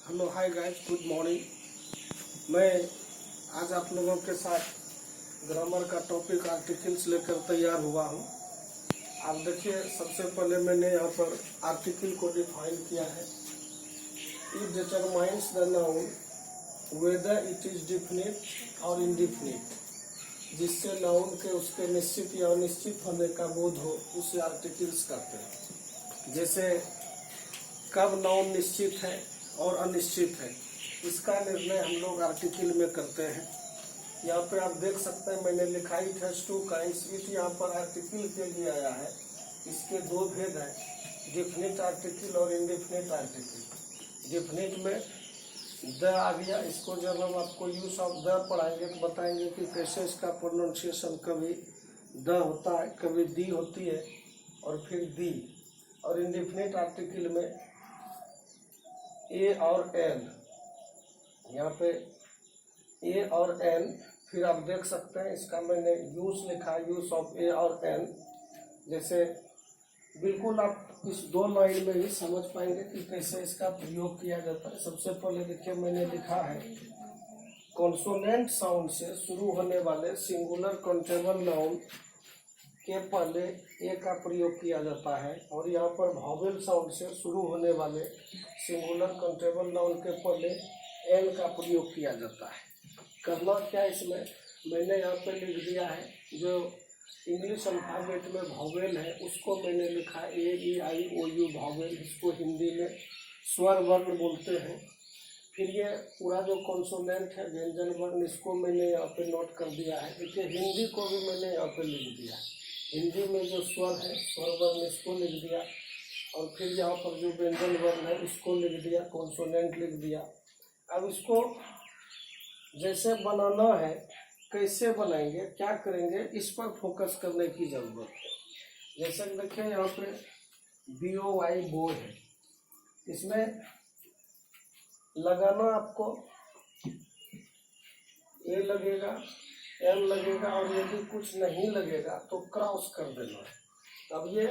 Hello hi guys, good morning. मैं आज आप लोगों के साथ ग्रामर का टॉपिक आर्टिकल्स लेकर तैयार हुआ हूँ। आप देखिए, सबसे पहले मैंने यहाँ पर आर्टिकल को डिफाइन किया है। It determines the noun whether it is definite और इनडिफिनिट, जिससे नाउन के उसके निश्चित या अनिश्चित होने का बोध हो, उसे आर्टिकल्स कहते हैं। जैसे कब नाउन निश्चित है और अनिश्चित है, इसका निर्णय हम लोग आर्टिकल में करते हैं। यहाँ पे आप देख सकते हैं, मैंने लिखा it has two kinds. It यहाँ पर आर्टिकल के लिए आया है। इसके दो भेद हैं, डिफिनिट आर्टिकल और इनडिफिनिट आर्टिकल। डिफिनिट में द आ गया, इसको जब हम आपको यूज ऑफ द पढ़ाएंगे तो बताएंगे कि कैसे इसका प्रोनाउंसिएशन कभी द होता है, कभी दी होती है और फिर दी। और इनडिफिनिट आर्टिकल में ए और एन, यहाँ पे ए और एन, फिर आप देख सकते हैं इसका मैंने यूज लिखा, यूज ऑफ ए और एन। जैसे बिल्कुल आप इस दो लाइन में ही समझ पाएंगे कि कैसे इसका प्रयोग किया जाता है। सबसे पहले देखिए, मैंने लिखा है कॉन्सोनेंट साउंड से शुरू होने वाले सिंगुलर काउंटेबल नाउन के पहले ए का प्रयोग किया जाता है, और यहाँ पर वॉवेल साउंड से शुरू होने वाले सिंगुलर काउंटेबल नाउन के पहले एन का प्रयोग किया जाता है। करना क्या, इसमें मैंने यहाँ पे लिख दिया है जो इंग्लिश अल्फाबेट में वॉवेल है, उसको मैंने लिखा ए ई आई ओ यू वॉवेल। इसको हिंदी में स्वर वर्ण बोलते हैं। फिर ये पूरा जो कॉन्सोनेंट है, व्यंजन वर्ण, इसको मैंने यहाँ पे नोट कर दिया है। देखिए, हिंदी को भी मैंने यहाँ पे लिख दिया। हिंदी में जो स्वर है, स्वर वर्ण, इसको लिख दिया। और फिर यहाँ पर जो व्यंजन वर्ण है, इसको लिख दिया, कॉन्सोनेंट लिख दिया। अब इसको जैसे बनाना है, कैसे बनाएंगे, क्या करेंगे, इस पर फोकस करने की जरूरत है। जैसे देखिए, यहाँ पे BOY बो है, इसमें लगाना आपको ए लगेगा, एम लगेगा, और यदि कुछ नहीं लगेगा तो क्रॉस कर देना है। अब ये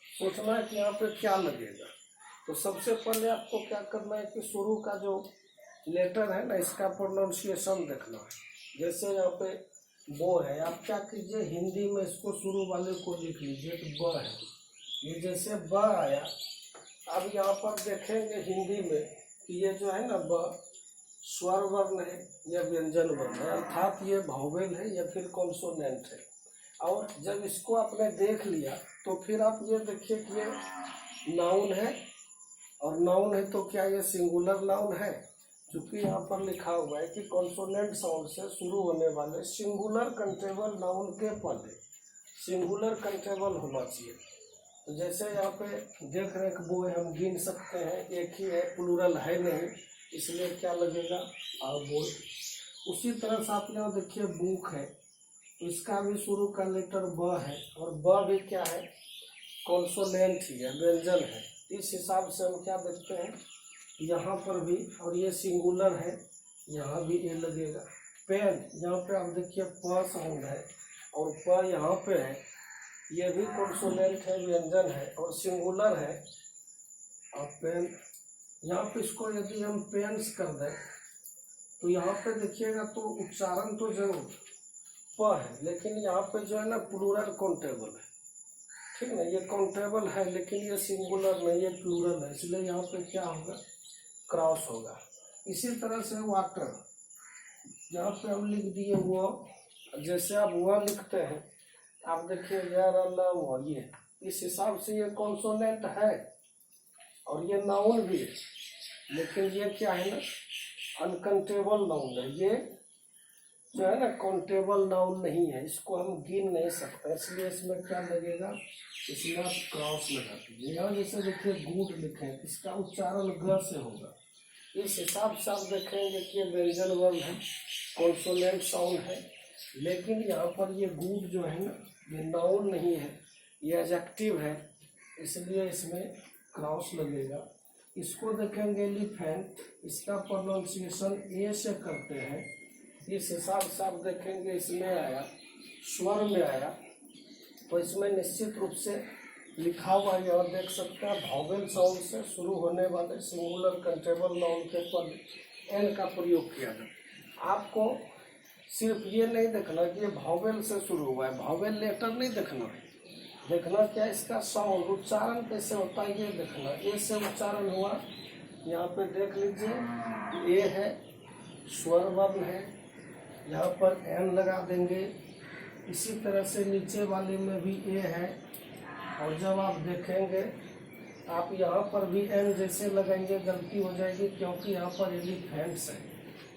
सोचना है कि यहाँ पे क्या लगेगा। तो सबसे पहले आपको क्या करना है कि शुरू का जो लेटर है ना, इसका प्रोनाउंसिएशन देखना है। जैसे यहाँ पे बो है, आप क्या कीजिए, हिंदी में इसको शुरू वाले को लिख लीजिए कि ब है। ये जैसे ब आया, अब यहाँ पर देखेंगे हिंदी में कि ये जो है ना ब स्वर वर्ण है या व्यंजन वर्ण है, अर्थात ये वॉवेल है या फिर कॉन्सोनेंट है। और जब इसको आपने देख लिया तो फिर आप ये देखिए कि ये नाउन है, और नाउन है तो क्या ये सिंगुलर नाउन है? क्योंकि यहाँ पर लिखा हुआ है कि कॉन्सोनेंट साउंड से शुरू होने वाले सिंगुलर कंट्रेबल नाउन के पहले सिंगुलर कंट्रेबल होना चाहिए। तो जैसे यहाँ पे देख रहे हैं वो हम गिन सकते हैं, एक ही है, प्लूरल है नहीं, इसलिए क्या लगेगा, और बोल। उसी तरह से आप यहाँ देखिए बुक है, तो इसका भी शुरू का लेटर ब है, और ब भी क्या है, कॉन्सोनेंट ही है, व्यंजन है। इस हिसाब से हम क्या देखते हैं, यहाँ पर भी, और ये सिंगुलर है, यहाँ भी ए लगेगा। पेन, यहाँ पे आप देखिए प साउंड है, और प यहाँ पे है, ये भी कॉन्सोनेंट है, व्यंजन है और सिंगुलर है। और पेन, यहाँ पे इसको यदि हम पेन्स कर दें तो यहाँ पे देखिएगा तो उच्चारण तो जरूर प है, लेकिन यहाँ पे जो है ना प्लूरल काउंटेबल है, ठीक ना। ये काउंटेबल है लेकिन ये सिंगुलर नहीं, ये प्लूरल है, इसलिए यहाँ पे क्या होगा, क्रॉस होगा। इसी तरह से वाटर, यहाँ पे हम लिख दिए वो। जैसे आप वह लिखते हैं, आप देखिए ये, इस हिसाब से ये कॉन्सोनेंट है और ये नाउन भी है, लेकिन ये क्या है ना, अनकाउंटेबल नाउन है। ये जो है ना काउंटेबल नाउन नहीं है, इसको हम गिन नहीं सकते, इसलिए इसमें क्या लगेगा, इसमें आप क्रॉस लगा दीजिए। यहाँ जैसे देखिए गुड लिखे हैं, इसका उच्चारण ग से होगा। इस हिसाब से आप देखेंगे कि ये व्यंजन वर्ण है, कॉन्सोनेंट साउंड है, लेकिन यहाँ पर ये गुड जो है ना, ये नाउन नहीं है, ये एडजेक्टिव है, इसलिए इसमें क्रॉस लगेगा। इसको देखेंगे एलिफेंट, इसका प्रोनाउंसिएशन ए से करते हैं। इस हिसाब से आप देखेंगे इसमें आया, स्वर में आया, तो इसमें निश्चित रूप से लिखा हुआ है, यहाँ देख सकते हैं, वॉवेल साउंड से शुरू होने वाले सिंगुलर कंट्रेबल नाउन के पद एन का प्रयोग किया जाए। आपको सिर्फ ये नहीं देखना कि ये वॉवेल से शुरू हुआ है, वॉवेल लेटर नहीं देखना है, देखना क्या इसका साउंड उच्चारण कैसे होता है ये देखना। ए से उच्चारण हुआ, यहाँ पे देख लीजिए ए है, स्वर वर्ण है, यहाँ पर एन लगा देंगे। इसी तरह से नीचे वाले में भी ए है, और जब आप देखेंगे आप यहाँ पर भी एन जैसे लगाएंगे गलती हो जाएगी, क्योंकि यहाँ पर एलिफेंट्स है।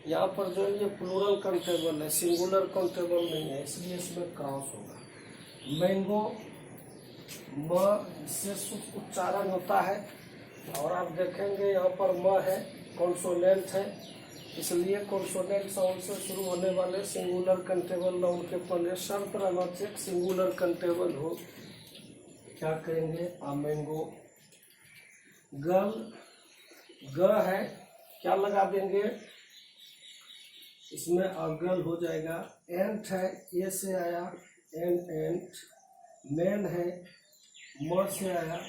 यहाँ पर जो ये प्लूरल काउंटेबल है, सिंगुलर काउंटेबल नहीं है, इसलिए इसमें क्रॉस होगा। मैंगो म से उच्चारण होता है, और आप देखेंगे यहाँ पर म है, कॉन्सोनेंट है, इसलिए कॉन्सोनेंट साउंड से शुरू होने वाले सिंगुलर काउंटेबल नाउन के पहले शर्त रहना चाहिए सिंगुलर काउंटेबल हो। क्या करेंगे, आ मैंगो। गर्ल ग है, क्या लगा देंगे, इसमें गर्ल हो जाएगा। एंट है, ए से आया एंट। मैन है, म से आया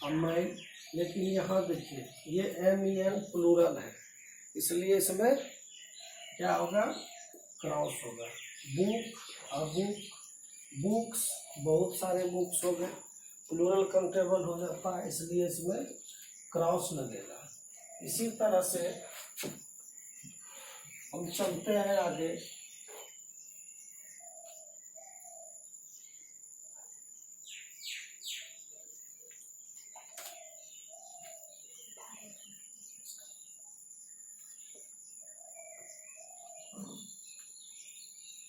मैन, लेकिन यहाँ देखिए ये MEN प्लूरल है, इसलिए इसमें क्या होगा, क्रॉस होगा। बुक और बुक्स, बहुत सारे बुक्स हो गए, प्लूरल काउंटेबल हो जाता है, इसलिए इसमें क्रॉस लगेगा। इसी तरह से हम चलते हैं आगे।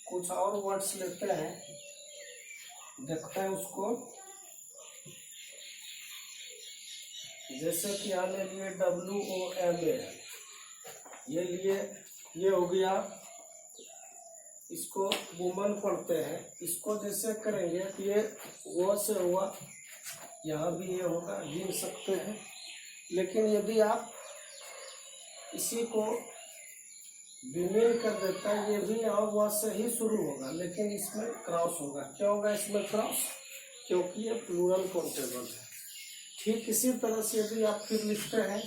कुछ और वर्ड्स लेते हैं, देखते हैं उसको। जैसे कि आने लिए WOMAN, ये लिए, ये हो गया। इसको वुमन पढ़ते हैं, इसको जैसे करेंगे तो ये वो से हुआ, यहाँ भी ये होगा, गिन सकते हैं। लेकिन यदि आप इसी को विमेन कर देता है, ये भी यहाँ वह से ही शुरू होगा, लेकिन इसमें क्रॉस होगा। क्या होगा इसमें क्रॉस, क्योंकि ये प्लूरल काउंटेबल है। ठीक इसी तरह से यदि आप फिर लिखते हैं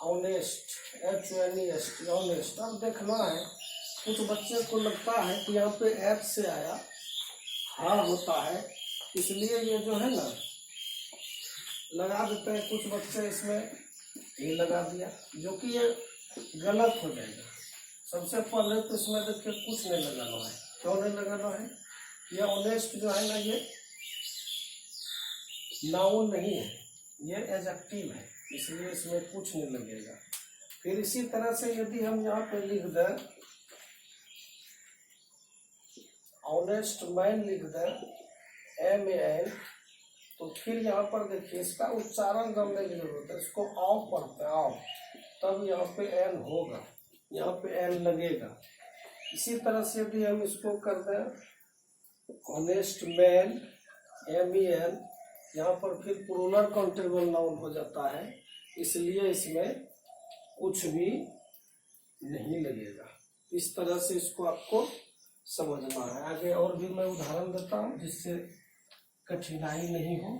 ऑनेस्ट, HONEST, ऑनेस्ट। अब देखना है, कुछ बच्चे को लगता है कि यहाँ पे H से आया, हाँ होता है, इसलिए ये जो है ना लगा देते हैं। कुछ बच्चे इसमें ये लगा दिया, जो कि ये गलत हो जाएगा। सबसे पहले तो इसमें देखिए कुछ नहीं लगाना है। क्यों नहीं लगाना है, ये ऑनेस्ट जो है ना, ये नाउन नहीं है, ये एडजेक्टिव है, इसलिए इसमें कुछ नहीं लगेगा। फिर इसी तरह से यदि हम यहाँ पे लिख दें ऑनेस्ट मैन, लिख दें MAN, तो फिर यहाँ पर देखिए इसका उच्चारण करने की जरूरत है। इसको ऑफ पढ़ते हैं, ऑफ, तब यहाँ पे एन होगा, यहाँ पे एन लगेगा। इसी तरह से यदि हम इसको कर दें ऑनेस्ट मैन MEN, यहाँ पर फिर प्लूरल काउंटेबल नाउन हो जाता है, इसलिए इसमें कुछ भी नहीं लगेगा। इस तरह से इसको आपको समझना है। आगे और भी मैं उदाहरण देता हूँ जिससे कठिनाई नहीं हो।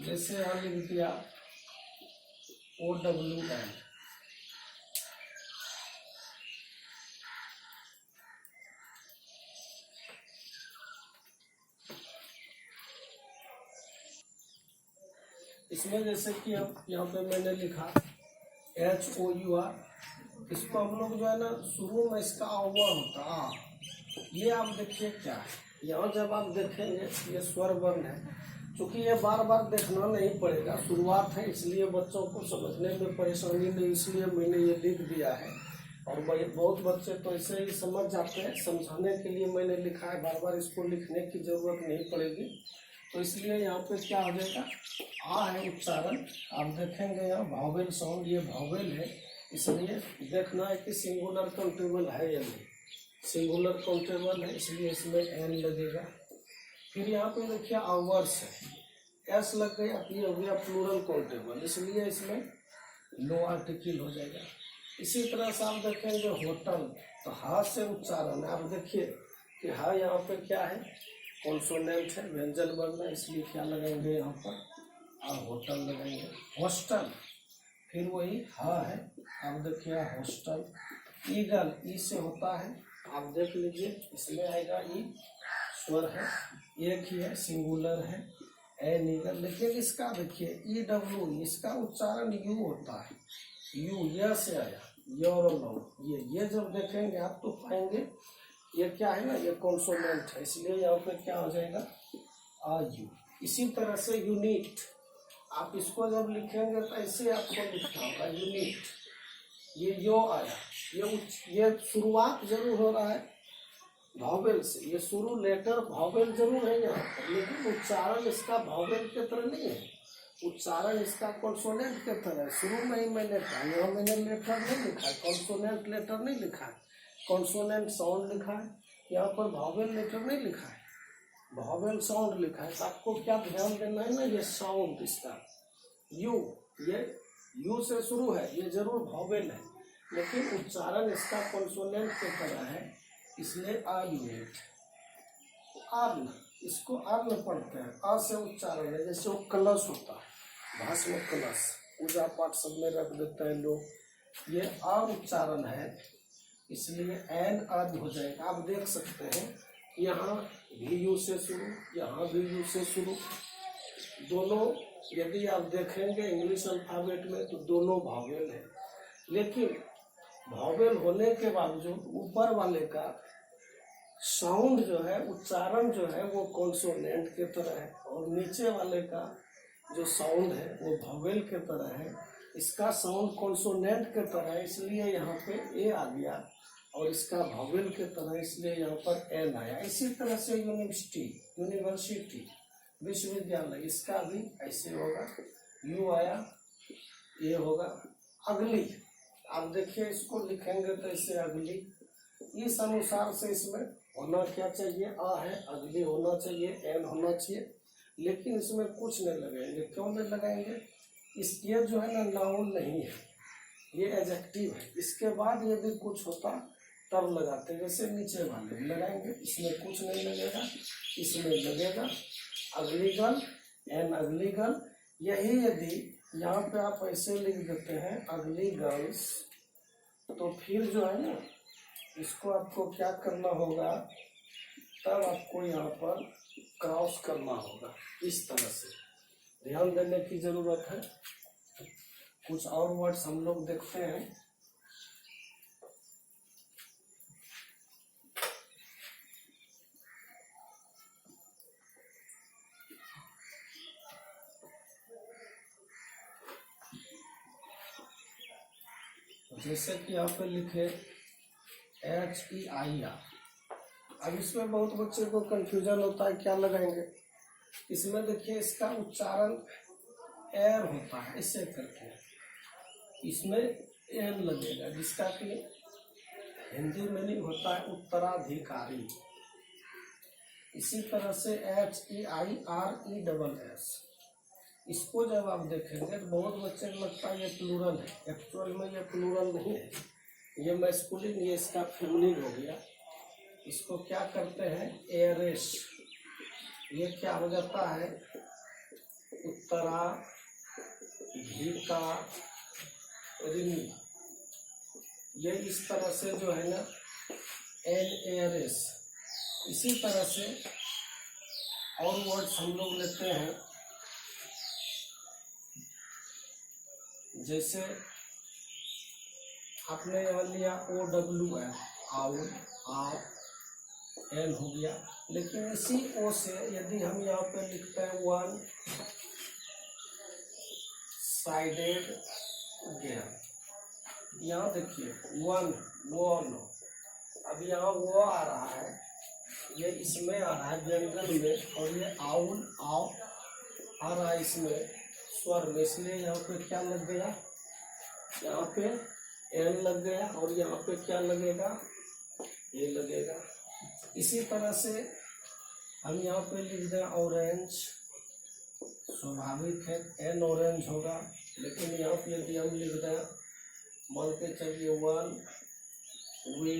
जैसे यहाँ लिख दिया OWN, इसमें जैसे कि अब यहाँ पे मैंने लिखा HOUR, इसको हम लोग जो है ना शुरू में इसका अव्वा होता, ये आप देखिए क्या है। यहाँ जब आप देखेंगे ये स्वर वर्ण है, क्योंकि ये बार बार देखना नहीं पड़ेगा, शुरुआत है, इसलिए बच्चों को समझने में परेशानी नहीं, इसलिए मैंने ये लिख दिया है। और बहुत बच्चे तो ऐसे ही समझ जाते हैं, समझाने के लिए मैंने लिखा है, बार बार इसको लिखने की जरूरत नहीं पड़ेगी। तो इसलिए यहाँ पे क्या हो जाएगा, आ है उच्चारण। आप देखेंगे यहाँ भावेल साउंड, ये भावेल है, इसलिए देखना है कि सिंगुलर काउंटेबल है या नहीं। सिंगुलर काउंटेबल है इसलिए इसमें एन लगेगा। फिर यहाँ पे देखिए आवर्स है, एस लग गया, ये हो गया प्लूरल काउंटेबल, इसलिए इसमें लो आर्टिकल हो जाएगा। इसी तरह से आप देखेंगे होटल, तो हा से उच्चारण है। आप देखिए कि हा यहाँ पे क्या है, कॉन्सोनेंट है, व्यंजन वर्ण है, इसलिए क्या लगाएंगे यहाँ पर होटल लगाएंगे। हॉस्टल फिर वही हा है, आप देखिए हॉस्टल। ईगल ई से होता है, आप देख लीजिए इसमें आएगा ई, स्वर है, एक ही है, सिंगुलर है, एन ईगल। लेकिन इसका देखिए ई डब्ल्यू, इसका उच्चारण यू होता है, यू यह से आया, योर लो, ये जब देखेंगे आप तो पाएंगे ये क्या है ना, ये कॉन्सोनेंट है, इसलिए यहाँ पे क्या हो जाएगा आ यू। इसी तरह से यूनिट, आप इसको जब लिखेंगे तो ऐसे आपको लिखना होगा यूनिट, ये यो आया, ये शुरुआत जरूर हो रहा है भावेल से, ये शुरू लेटर भावेल जरूर है यहाँ पर, लेकिन उच्चारण इसका भावेल के तरह नहीं है, उच्चारण इसका कॉन्सोनेंट के तरह है। शुरू में ही मैंने कहा, यहाँ मैंने लेटर नहीं लिखा है, कॉन्सोनेंट लेटर नहीं लिखा है, कॉन्सोनेंट साउंड लिखा है, यहाँ पर भावेल लेटर नहीं लिखा है, भावेल साउंड लिखा है। तो आपको क्या ध्यान देना है ना, ये साउंड इसका यू, ये यू से शुरू है, ये जरूर भावेल है, लेकिन उच्चारण इसका कॉन्सोनेंट के तरह है, इसलिए आ यूनिट। आर्न, इसको आर्न पढ़ते हैं, आ से उच्चारण है, जैसे वो कलश होता है, भाषण कलश, पूजा पाठ सब में रख देते हैं लोग, ये आ उच्चारण है, इसलिए एन आदि हो जाएगा। आप देख सकते हैं यहाँ भी यू से शुरू, यहाँ भी यू से शुरू, दोनों यदि आप देखेंगे इंग्लिश अल्फाबेट में तो दोनों भावेल है, लेकिन भावेल होने के बावजूद ऊपर वाले का साउंड जो है, उच्चारण जो है वो कॉन्सोनेंट के तरह है, और नीचे वाले का जो साउंड है वो भावेल के तरह है। इसका साउंड कॉन्सोनेंट के तरह है, इसलिए यहाँ पे ए आ गया, और इसका भावेल के तरह इसलिए यहाँ पर एन आया। इसी तरह से यूनिवर्सिटी विश्वविद्यालय, इसका भी ऐसे होगा, यू आया, ये होगा। अगली, आप देखिए इसको लिखेंगे तो इससे अगली, इस अनुसार से इसमें होना क्या चाहिए, आ है, अगली होना चाहिए, एन होना चाहिए, लेकिन इसमें कुछ नहीं लगाएंगे। क्यों नहीं लगाएंगे, ये जो है ना नाउन नहीं है, ये एडजेक्टिव है। इसके बाद यदि कुछ होता तब लगाते, जैसे नीचे वाले लगाएंगे, इसमें कुछ नहीं लगेगा, इसमें लगेगा अगलीगल, एन अगलीगल। यही यदि यहाँ पे आप ऐसे लिख देते हैं अगली गर्ल्स, तो फिर जो है ना इसको आपको क्या करना होगा, तब आपको यहाँ पर क्रॉस करना होगा, इस तरह से ध्यान देने की जरूरत है। कुछ और वर्ड्स हम लोग देखते हैं। जैसे कि यहाँ पे लिखे HEIR, अब इसमें बहुत बच्चे को कंफ्यूजन होता है क्या लगाएंगे। इसमें देखिए इसका उच्चारण एर होता है, इससे करके इसमें एन लगेगा, जिसका कि हिंदी में नहीं होता है उत्तराधिकारी। इसी तरह से HEIRESS, इसको जब आप देखेंगे तो बहुत बच्चे को लगता है ये प्लूरल है, एक्चुअल में ये प्लूरल नहीं है, ये मैस्कुलिन, ये इसका फेमिनिन हो गया। इसको क्या करते हैं, एरेस, ये क्या हो जाता है उत्तराधिकारी, ये इस तरह से जो है ना NARS। इसी तरह से और वर्ड्स हम लोग लेते हैं, जैसे आपने यहाँ लिया OWL, आउल, आव, एन हो गया, लेकिन इसी ओ से यदि हम यहाँ पे लिखते हैं वन साइडेड गेयर, यहाँ देखिए वन, वन, अब यहाँ वो आ रहा है, ये इसमें आ रहा है व्यंजन में, और ये आउल आओ आ रहा है इसमें स्वर में, इसलिए यहाँ पे क्या लग गया, यहाँ पे एन लग गया, और यहाँ पे क्या लगेगा, ये लगेगा। इसी तरह से हम यहाँ पे लिख दें ऑरेंज, स्वाभाविक है एन ऑरेंज होगा, लेकिन यहाँ पे यदि हम लिख दें, मान के चलिए वन वे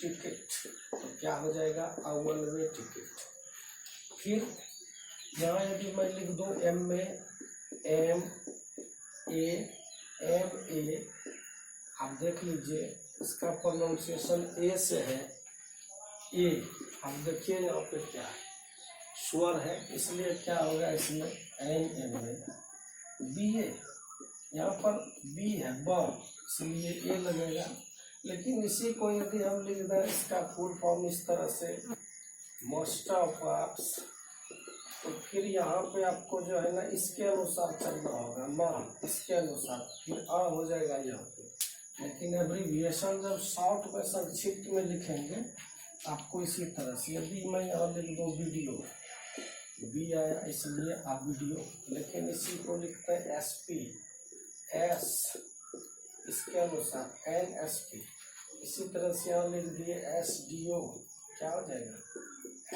टिकट, तो क्या हो जाएगा, वन वे टिकट। फिर यहाँ यदि मैं लिख दूँ एम में एम ए, आप देख लीजिए इसका प्रोनाउंसिएशन ए से है, ए, आप देखिए यहाँ पे क्या है, स्वर है, इसलिए क्या होगा इसमें एम में बी ए, यहाँ पर बी है ब, इसलिए ए लगेगा। लेकिन इसी को यदि हम लिख दें इसका फुल फॉर्म इस तरह से मास्टर ऑफ आर्ट्स, तो फिर यहाँ पे आपको जो है ना इसके अनुसार चलना होगा, माँ इसके अनुसार, फिर आ हो जाएगा यहाँ पे। लेकिन एब्रीविएशन जब शॉर्ट में संक्षिप्त में लिखेंगे आपको इसी तरह से, यदि मैं यहाँ लिख दूँ वीडियो, बी आया इसलिए आप वीडियो, लेकिन इसी को लिखते हैं एस पी, एस इसके अनुसार एन एस पी, इसी तरह से यहाँ लिख दिए एस डी ओ, क्या हो जाएगा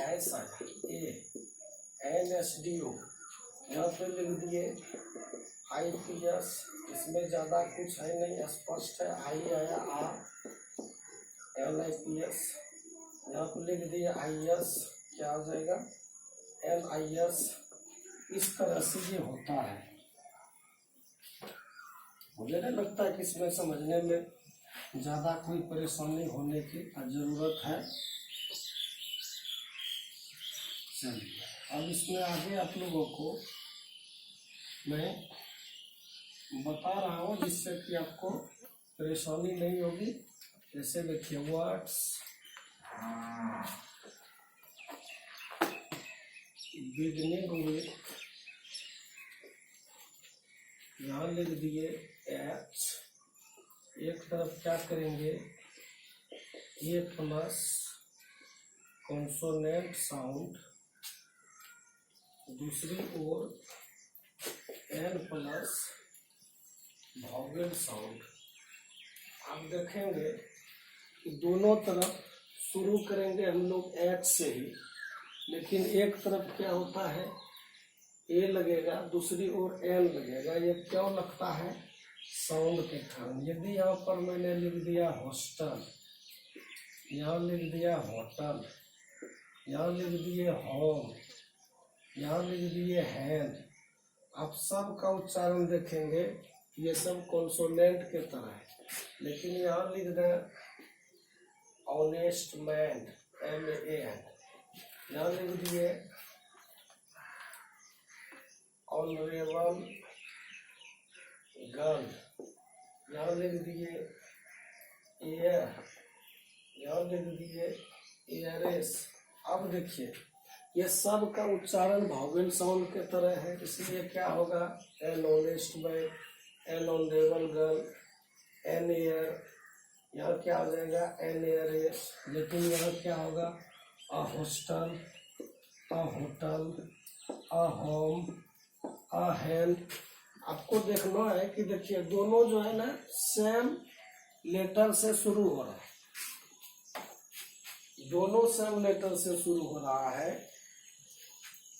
एस आया ए, एन एस डी ओ, यहाँ पे लिख दिए आई पी एस, इसमें ज़्यादा कुछ है नहीं, स्पष्ट है, आई आया आ, एल आई पी एस, यहाँ पे लिख दिए आई एस, क्या हो जाएगा एल आई एस। इस तरह से ये होता है। मुझे नहीं लगता कि इसमें समझने में ज़्यादा कोई परेशानी होने की ज़रूरत है। चलिए अब इसमें आगे आप लोगों को मैं बता रहा हूँ जिससे कि आपको परेशानी नहीं होगी। जैसे देखिए वर्ड्स, बिगनिंग विथ, यहाँ लिख दिए एच, एक तरफ क्या करेंगे ए प्लस कॉन्सोनेंट साउंड, दूसरी ओर एन प्लस वॉवेल साउंड। आप देखेंगे कि दोनों तरफ शुरू करेंगे हम लोग एच से ही, लेकिन एक तरफ क्या होता है ए लगेगा, दूसरी ओर एन लगेगा। ये क्यों लगता है, साउंड के कारण। यदि यहाँ पर मैंने लिख दिया हॉस्टल, यहाँ लिख दिया होटल, यहाँ लिख दिए होम, यहाँ लिख दिए हैंड, आप सब का उच्चारण देखेंगे ये सब कॉन्सोनेंट के तरह है। लेकिन यहाँ लिख दें honest man, M A N, यहाँ लिख दिए ऑनरेबल गर्ल, यहाँ लिख दिए एयर, यहाँ लिख दिए एयरेस। अब देखिए ये सब का उच्चारण वॉवेल साउंड के तरह है, इसलिए क्या होगा an honest man, an honourable girl, an heir, यहाँ क्या हो जाएगा एन एयरेस। लेकिन यहाँ क्या होगा a hostel, a hotel, a home, a health. आपको देखना है कि देखिए दोनों जो है ना सेम लेटर से शुरू हो रहा है, दोनों सेम लेटर से शुरू हो रहा है।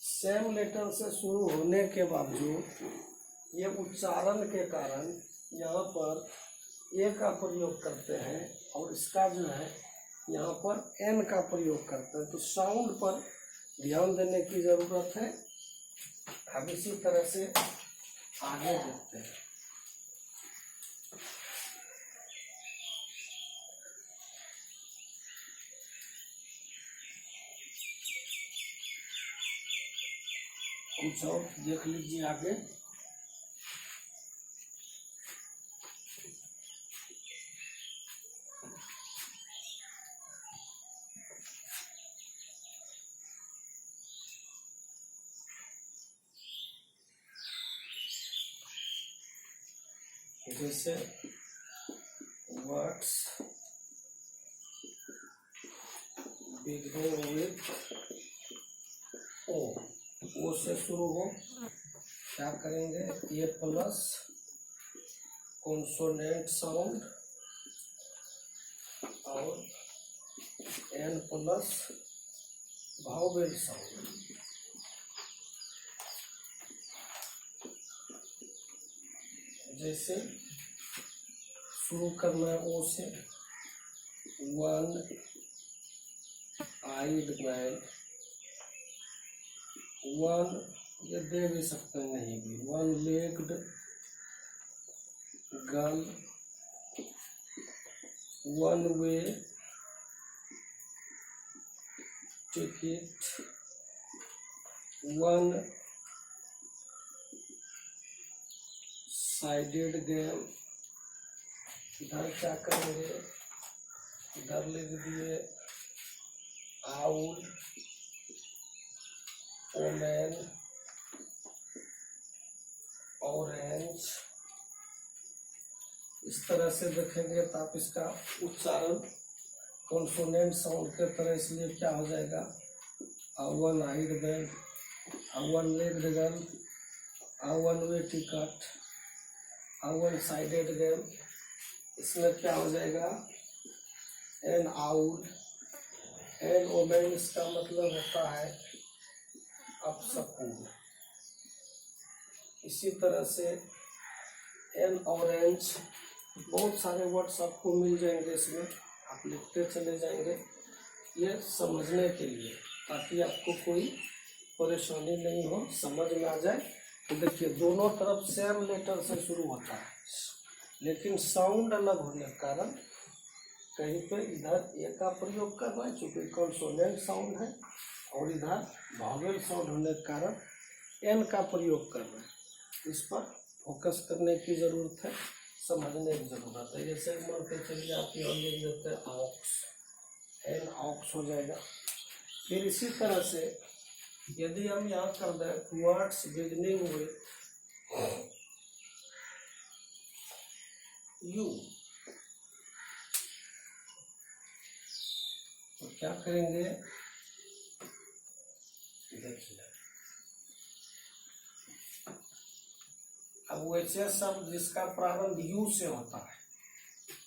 सेम लेटर से शुरू होने के बावजूद ये उच्चारण के कारण यहाँ पर ए का प्रयोग करते हैं और इसका जो है यहाँ पर एन का प्रयोग करते हैं। तो साउंड पर ध्यान देने की जरूरत है। हम इसी तरह से आगे देखते हैं। कुछ और देख लीजिए आगे। जैसे वर्ड्स बिगनिंग विथ ओ से शुरू हो, क्या करेंगे, ए प्लस कॉन्सोनेंट साउंड और एन प्लस वावेल साउंड। जैसे शुरू करना है ओ से, वन आइड मैन, वन, ये दे भी सकते हैं नहीं भी, one legged girl, one way ticket, one sided game. इधर क्या करेंगे, इधर लिख दिए आउल, ओमेन, ऑरेंज। इस तरह से देखेंगे तो आप इसका उच्चारण कॉन्सोनेंट साउंड के तरह, इसलिए क्या हो जाएगा, one eyed man, one legged girl, one way ticket, one sided game. इसमें क्या हो जाएगा, एन आउल, एन ओमेन, इसका मतलब होता है अपशकुन। इसी तरह से एन ऑरेंज, बहुत सारे वर्ड्स आपको मिल जाएंगे इसमें, आप लिखते चले जाएंगे ये समझने के लिए, ताकि आपको कोई परेशानी नहीं हो, समझ में आ जाए। तो देखिए दोनों तरफ सेम लेटर से शुरू होता है, लेकिन साउंड अलग होने के कारण कहीं पे इधर ए का प्रयोग कर रहा है चूंकि कॉन्सोनेंट साउंड है, और इधर वावेल साउंड होने के कारण एन का प्रयोग कर रहा है। इस पर फोकस करने की जरूरत है, समझने की जरूरत है। जैसे मान के चलिए आप यहाँ लिख देते हैं ऑक्स, एन ऑक्स हो जाएगा। फिर इसी तरह से यदि हम यहाँ कर दें वर्ड्स बिगनिंग विथ यू, तो क्या करेंगे, देखिए अब वैसे शब्द जिसका प्रारंभ यू से होता है,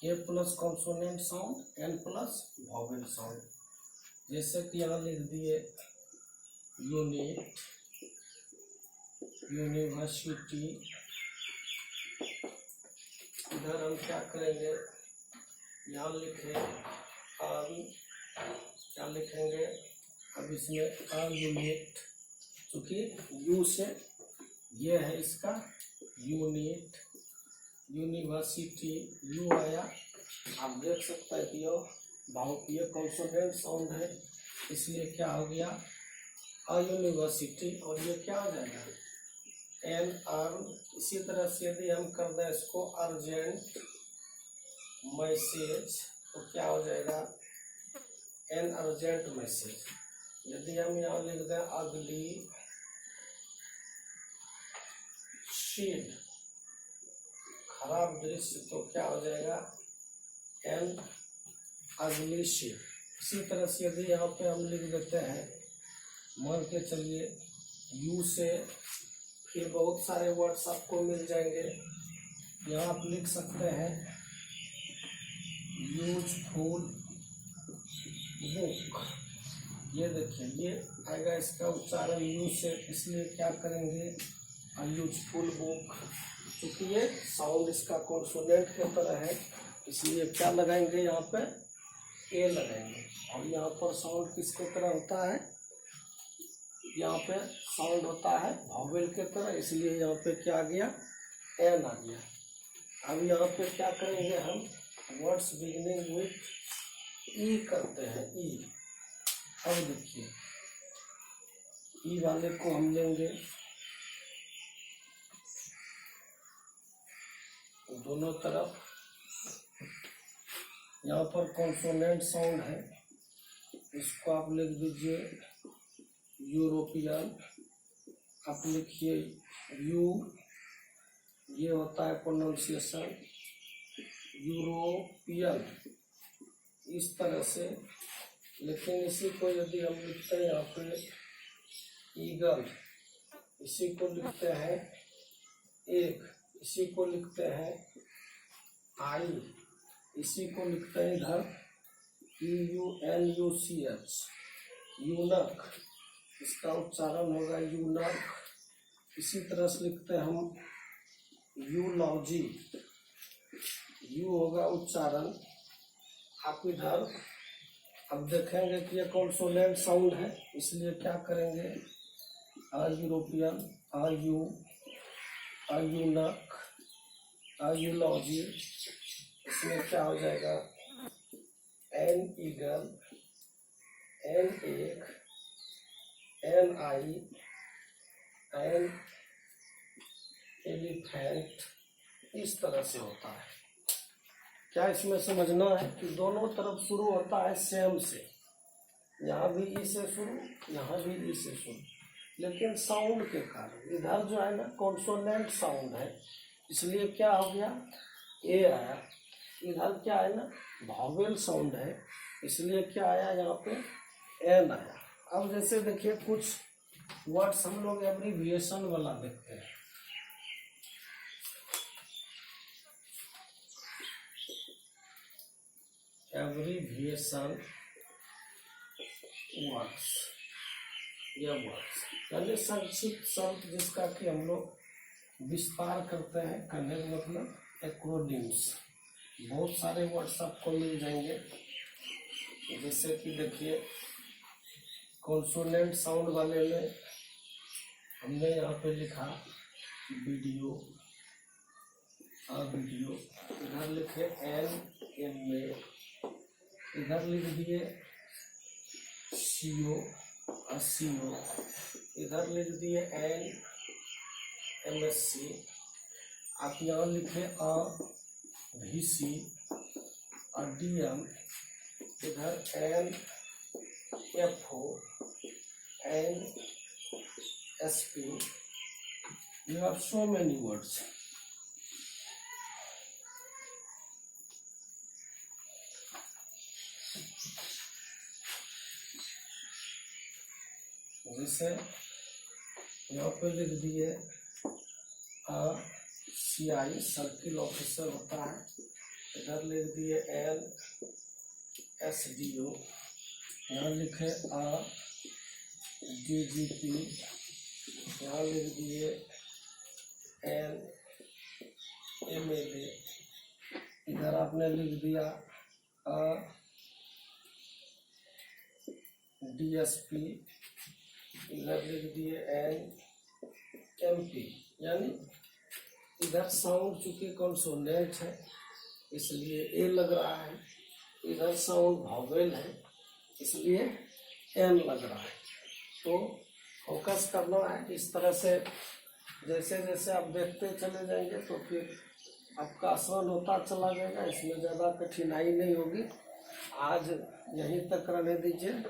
A plus consonant sound, an plus vowel sound. जैसे कि यहाँ लिख दिए यूनिट, यूनिवर्सिटी। इधर हम क्या करेंगे, यहाँ लिखे क्या लिखेंगे, अब इसमें यूनिट, चूंकि यू से ये है इसका यूनिट, यूनिवर्सिटी, यू आया। आप देख सकते हैं कि ये कॉन्सोनेंट साउंड है, इसलिए क्या हो गया अ यूनिवर्सिटी, और ये क्या हो जाएगा एन अर्न। इसी तरह से यदि हम कर दें इसको अर्जेंट मैसेज, तो क्या हो जाएगा एन अर्जेंट मैसेज। यदि हम यहाँ लिख दें अगली शीट, खराब दृश्य, तो क्या हो जाएगा एन अगली शीट। इसी तरह से यदि यहाँ पे हम लिख देते हैं, मान के चलिए यू से, फिर बहुत सारे वर्ड्स आपको मिल जाएंगे। यहाँ आप लिख सकते हैं यूजफुल बुक, ये देखिए ये आएगा इसका उच्चारण यू से, इसलिए क्या करेंगे यूजफुल बुक। क्योंकि ये साउंड इसका कॉन्सोनेंट के तरह है, इसलिए क्या लगाएंगे यहाँ पे ए लगाएंगे। और यहाँ पर साउंड किसके तरह होता है, यहाँ पे साउंड होता है वावेल के तरह, इसलिए यहाँ पे क्या आ गया एन आ गया। अब यहाँ पे क्या करेंगे हम, वर्ड्स बिगिनिंग विथ ई करते हैं, ई। अब देखिए ई वाले को हम लेंगे, दोनों तरफ यहाँ पर कॉन्सोनेंट साउंड है, इसको आप लिख दीजिए यूरोपियन, आप लिखिए यू, ये होता है प्रोनाउंसिएशन यूरोपियन, इस तरह से। लेकिन इसी को यदि हम लिखते हैं यहाँ पे ईगल, इसी को लिखते हैं एक, इसी को लिखते हैं आई, इसी को लिखते हैं इधर EUNUCH, यूनक, इसका उच्चारण होगा यूनक। इसी तरह से लिखते हैं हम यूलॉजी, यू होगा उच्चारण। आप इधर अब देखेंगे कि ये कॉन्सोनेंट साउंड है, इसलिए क्या करेंगे, यूरोपियन, यूनक, यूलॉजी, इसमें क्या हो जाएगा, एन ईगल, एन एक, एन आई, एन एलिफेंट, इस तरह से होता है। क्या इसमें समझना है कि दोनों तरफ शुरू होता है सेम से, यहाँ भी ई से शुरू, यहाँ भी ई से शुरू, लेकिन साउंड के कारण इधर जो है ना कॉन्सोनेंट साउंड है, इसलिए क्या हो गया, ए आया। इधर क्या है ना वॉवेल साउंड है, इसलिए क्या आया, यहाँ पे एन आया। अब जैसे देखिए कुछ वर्ड्स हम लोग एब्रीविएशन वाला देखते हैं। एब्रीविएशन वर्ड्स, यह वर्ड्स यानी संक्षिप्त शब्द जिसका कि हम लोग विस्तार करते हैं, कहने का मतलब एक्रोनिम्स। बहुत सारे वर्ड्स आपको मिल जाएंगे, जैसे कि देखिए कॉन्सोनेंट साउंड वाले में हमने यहाँ पे लिखा वीडियो, वीडियो, इधर लिखे NMA, इधर लिख दिए CO, CO, इधर लिख दिए NMSC, आप यहाँ लिखे VC, DM, इधर NFO, NSP, you have so many words. जैसे यहाँ पे लिख दिए CI, सर्किल ऑफिसर होता है, इधर लिख दिए SDO, यहाँ लिखे DGP, यहाँ लिख दिए MLA, इधर आपने लिख दिया DSP, इधर लिख दिए MP। यानी इधर साउंड चूंकि कॉन्सोनेंट है इसलिए ए लग रहा है, इधर साउंड वॉवेल है इसलिए एन लग रहा है। तो फोकस करना है इस तरह से, जैसे जैसे आप देखते चले जाएंगे तो फिर आपका आसान होता चला जाएगा, इसमें ज़्यादा कठिनाई नहीं होगी। आज यहीं तक रहने दीजिए।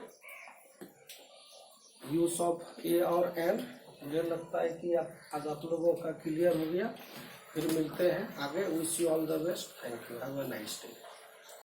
यूज ऑफ ए और एन, मुझे लगता है कि आज आप लोगों का क्लियर हो गया। फिर मिलते हैं आगे। Wish you all the best. Thank you. Have a nice day.